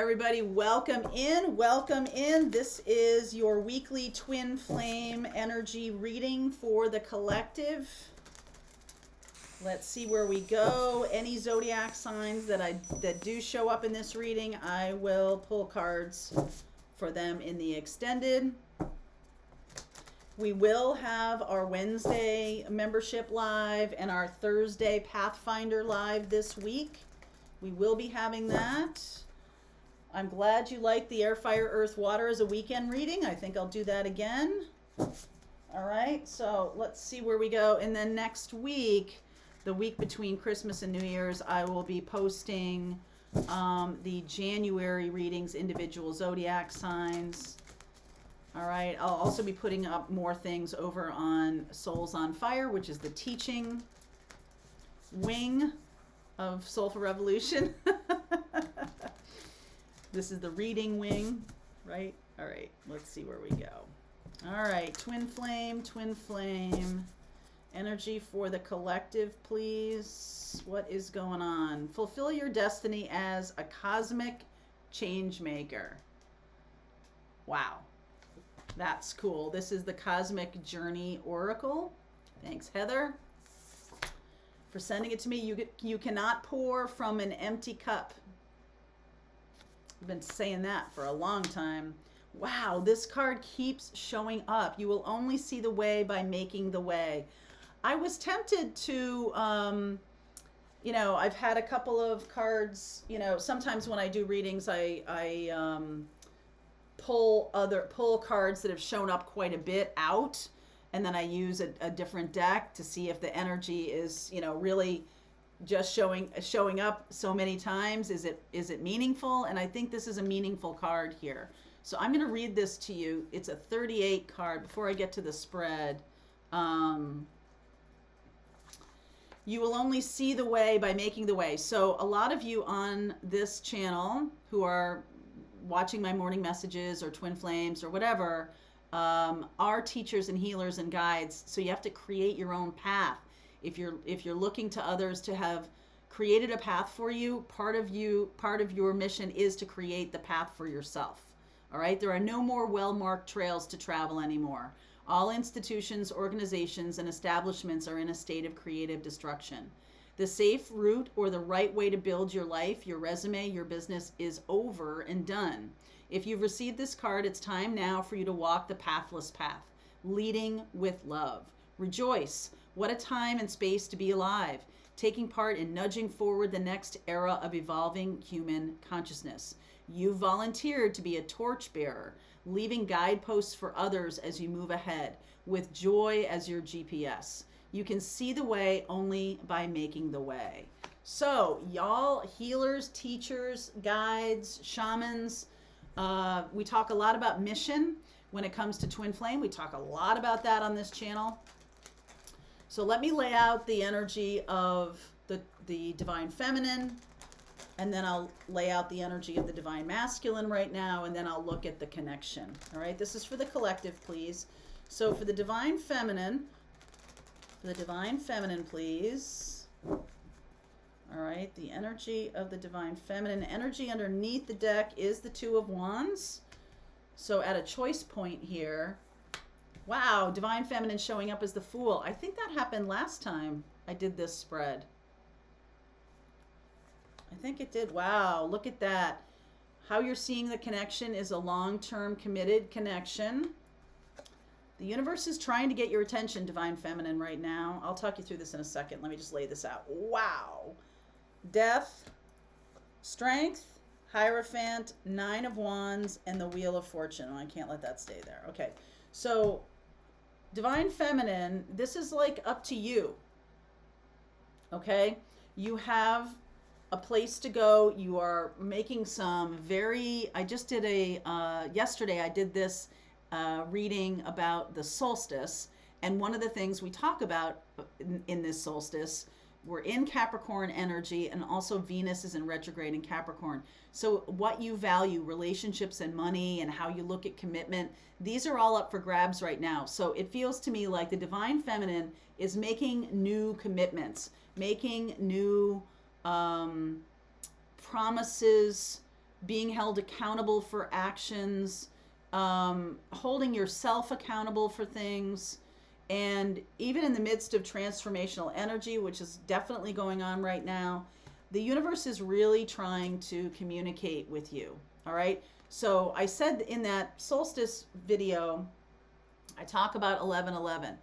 everybody, welcome in, welcome in. This is your weekly twin flame energy reading for the collective. Let's see where we go. Any zodiac signs that do show up in this reading, I will pull cards for them in the extended. We will have our Wednesday membership live and our Thursday Pathfinder live this week. We will be having that. I'm glad you like the Air, Fire, Earth, Water as a weekend reading. I think I'll do that again. All right, so let's see where we go. And then next week, the week between Christmas and New Year's, I will be posting the January readings, individual zodiac signs. All right, I'll also be putting up more things over on Souls on Fire, which is the teaching wing of Soulful Revolution. This is the reading wing, right? All right, let's see where we go. All right, twin flame, energy for the collective, please. What is going on? Fulfill your destiny as a cosmic change maker. Wow, that's cool. This is the Cosmic Journey Oracle. Thanks, Heather, for sending it to me. You cannot pour from an empty cup. I've been saying that for a long time. Wow, this card keeps showing up. You will only see the way by making the way. I was tempted to, I've had a couple of cards, sometimes when I do readings, I pull cards that have shown up quite a bit out, and then I use a different deck to see if the energy is, really just showing up so many times. Is it meaningful? And I think this is a meaningful card here. So I'm going to read this to you. It's a 38 card. Before I get to the spread, you will only see the way by making the way. So a lot of you on this channel who are watching my morning messages or twin flames or whatever are teachers and healers and guides. So you have to create your own path. If you're looking to others to have created a path for you, part of your mission is to create the path for yourself. All right? There are no more well-marked trails to travel anymore. All institutions, organizations, and establishments are in a state of creative destruction. The safe route or the right way to build your life, your resume, your business is over and done. If you've received this card, it's time now for you to walk the pathless path, leading with love. Rejoice. What a time and space to be alive, taking part in nudging forward the next era of evolving human consciousness. You volunteered to be a torchbearer, leaving guideposts for others as you move ahead, with joy as your GPS. You can see the way only by making the way. So, y'all, healers, teachers, guides, shamans, we talk a lot about mission when it comes to twin flame. We talk a lot about that on this channel. So let me lay out the energy of the divine feminine, and then I'll lay out the energy of the divine masculine right now, and then I'll look at the connection. All right, this is for the collective, please. So for the divine feminine, please. All right, the energy of the divine feminine. Energy underneath the deck is the Two of Wands. So at a choice point here, wow, divine feminine showing up as the Fool. I think that happened last time I did this spread. I think it did. Wow, look at that. How you're seeing the connection is a long-term committed connection. The universe is trying to get your attention, divine feminine, right now. I'll talk you through this in a second. Let me just lay this out. Wow. Death, Strength, Hierophant, Nine of Wands, and the Wheel of Fortune. Oh, I can't let that stay there. Okay, so divine feminine, this is like up to you. Okay, you have a place to go. You are making some I just did yesterday I did this reading about the solstice, and one of the things we talk about in this solstice, we're in Capricorn energy, and also Venus is in retrograde in Capricorn. So what you value, relationships and money, and how you look at commitment, these are all up for grabs right now. So it feels to me like the divine feminine is making new commitments, making new promises, being held accountable for actions, holding yourself accountable for things. And even in the midst of transformational energy, which is definitely going on right now, the universe is really trying to communicate with you. All right. So I said in that solstice video, I talk about 1111.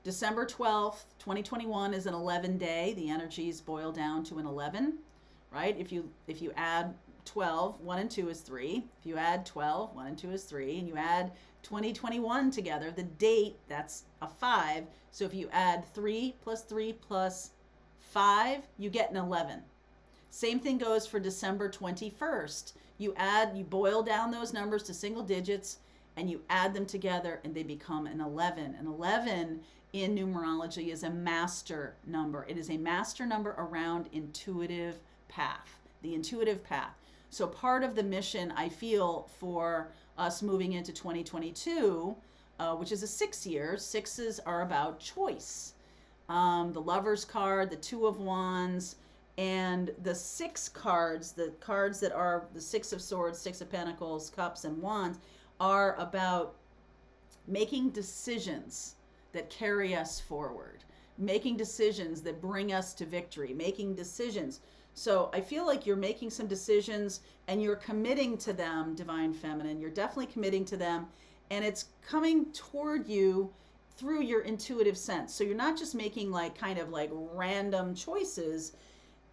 December 12th, 2021 is an 11 day. The energies boil down to an 11, right? If you add 12, 1 and 2 is 3. If you add 12, 1 and 2 is 3. And you add 2021 together, the date, that's a 5. So if you add 3 plus 5, you get an 11. Same thing goes for December 21st. You boil down those numbers to single digits and you add them together and they become an 11. An 11 in numerology is a master number. It is a master number around intuitive path, the intuitive path. So part of the mission I feel for us moving into 2022, which is a 6 year, 6s are about choice. The Lover's card, the 2 of Wands, and the 6 cards, the cards that are the 6 of Swords, 6 of Pentacles, Cups, and Wands, are about making decisions that carry us forward, making decisions that bring us to victory, making decisions. So I feel like you're making some decisions and you're committing to them, Divine Feminine. You're definitely committing to them, and it's coming toward you through your intuitive sense. So you're not just making kind of random choices.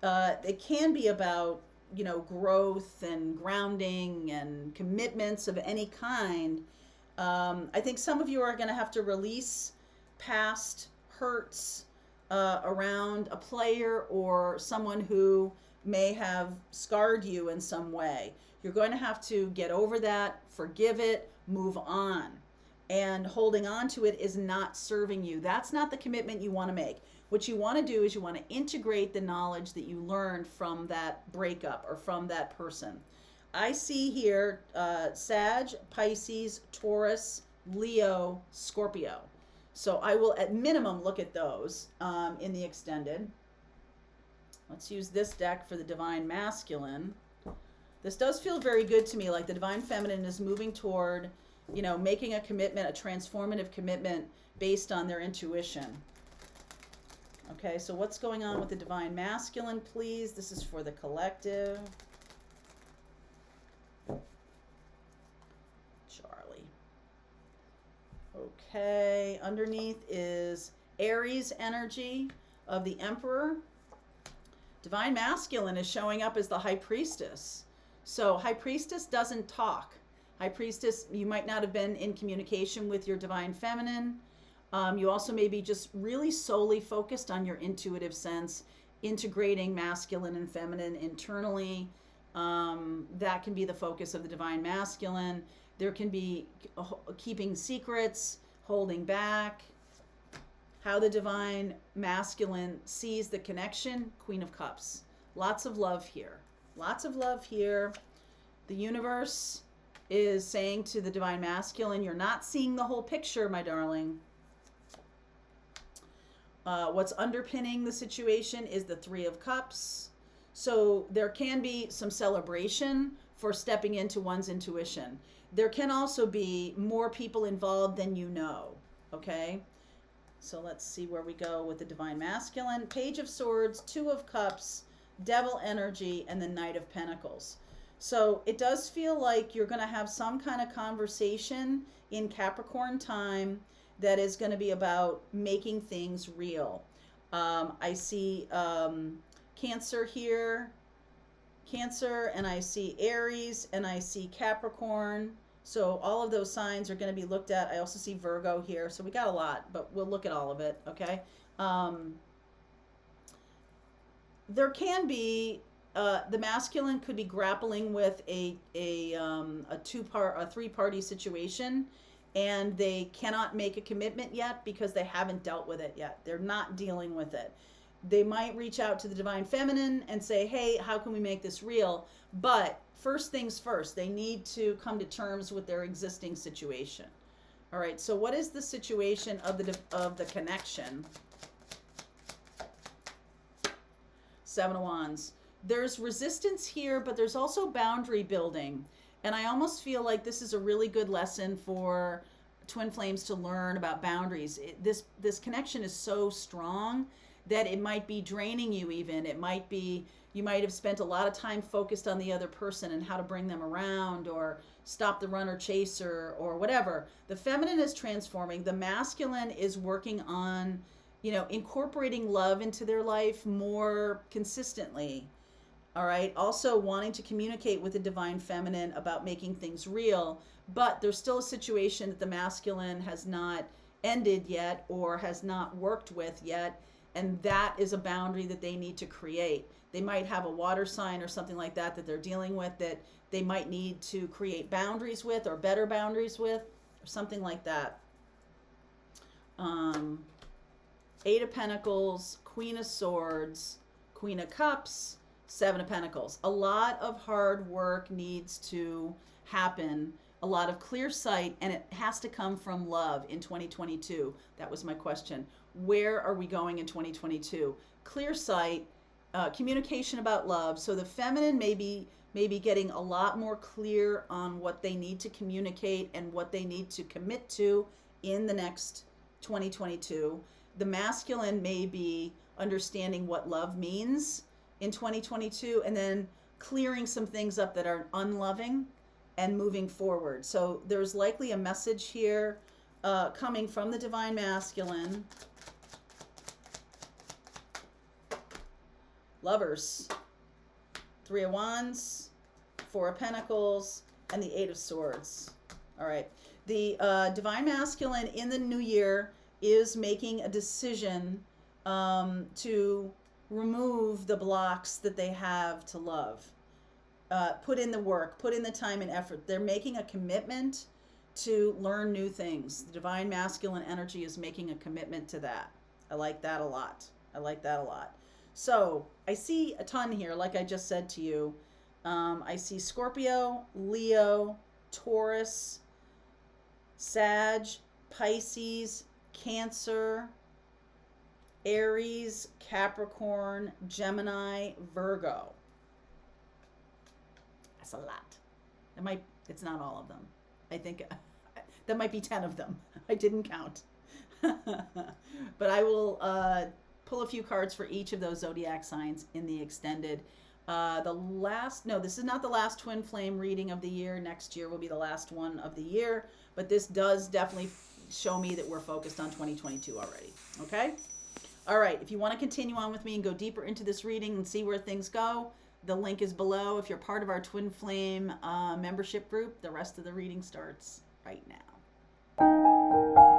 It can be about, growth and grounding and commitments of any kind. I think some of you are going to have to release past hurts around a player or someone who may have scarred you in some way. You're going to have to get over that, forgive it, move on. And holding on to it is not serving you. That's not the commitment you want to make. What you want to do is you want to integrate the knowledge that you learned from that breakup or from that person. I see here Sag, Pisces, Taurus, Leo, Scorpio. So I will at minimum look at those in the extended. Let's use this deck for the Divine Masculine. This does feel very good to me, like the Divine Feminine is moving toward, making a commitment, a transformative commitment based on their intuition. Okay, so what's going on with the Divine Masculine, please? This is for the collective. Charlie. Okay, underneath is Aries energy of the Emperor. Divine Masculine is showing up as the High Priestess. So High Priestess doesn't talk. High Priestess, you might not have been in communication with your Divine Feminine. You also may be just really solely focused on your intuitive sense, integrating masculine and feminine internally. That can be the focus of the Divine Masculine. There can be keeping secrets, holding back. How the Divine Masculine sees the connection, Queen of Cups. Lots of love here. Lots of love here. The universe is saying to the Divine Masculine, you're not seeing the whole picture, my darling. What's underpinning the situation is the 3 of Cups. So there can be some celebration for stepping into one's intuition. There can also be more people involved than you know, okay? So let's see where we go with the Divine Masculine. Page of Swords, 2 of Cups, Devil energy, and the Knight of Pentacles. So it does feel like you're going to have some kind of conversation in Capricorn time that is going to be about making things real. I see Cancer here, Cancer, and I see Aries, and I see Capricorn. So all of those signs are going to be looked at. I also see Virgo here. So we got a lot, but we'll look at all of it, okay? There can be, the masculine could be grappling with a three-party situation, and they cannot make a commitment yet because they haven't dealt with it yet. They're not dealing with it. They might reach out to the Divine Feminine and say, hey, how can we make this real? But first things first, they need to come to terms with their existing situation. All right, so what is the situation of the connection? 7 of Wands. there's resistance here, but there's also boundary building. And I almost feel like this is a really good lesson for twin flames to learn about boundaries. This connection is so strong that it might be draining you even. It might be, you might have spent a lot of time focused on the other person and how to bring them around or stop the runner chaser or whatever. The feminine is transforming. The masculine is working on, incorporating love into their life more consistently. All right. Also wanting to communicate with the divine feminine about making things real, but there's still a situation that the masculine has not ended yet or has not worked with yet. And that is a boundary that they need to create. They might have a water sign or something like that they're dealing with that they might need to create boundaries with or better boundaries with or something like that. Eight of Pentacles, Queen of Swords, Queen of Cups, Seven of Pentacles. A lot of hard work needs to happen, a lot of clear sight, and it has to come from love in 2022. That was my question. Where are we going in 2022? Clear sight, communication about love. So the feminine may be getting a lot more clear on what they need to communicate and what they need to commit to in the next 2022. The masculine may be understanding what love means in 2022 and then clearing some things up that are unloving and moving forward. So there's likely a message here coming from the divine masculine. Lovers, Three of Wands, Four of Pentacles, and the Eight of Swords. All right. The divine masculine in the new year is making a decision to remove the blocks that they have to love. Put in the work, put in the time and effort. They're making a commitment to learn new things. The divine masculine energy is making a commitment to that. I like that a lot. So I see a ton here, like I just said to you. I see Scorpio, Leo, Taurus, Sag, Pisces, Cancer, Aries, Capricorn, Gemini, Virgo. That's a lot. It's not all of them. I think that might be 10 of them. I didn't count. But I will pull a few cards for each of those zodiac signs in the extended. This is not the last twin flame reading of the year. Next year will be the last one of the year. But this does definitely show me that we're focused on 2022 already. Okay? All right. If you want to continue on with me and go deeper into this reading and see where things go, the link is below. If you're part of our Twin Flame membership group, the rest of the reading starts right now.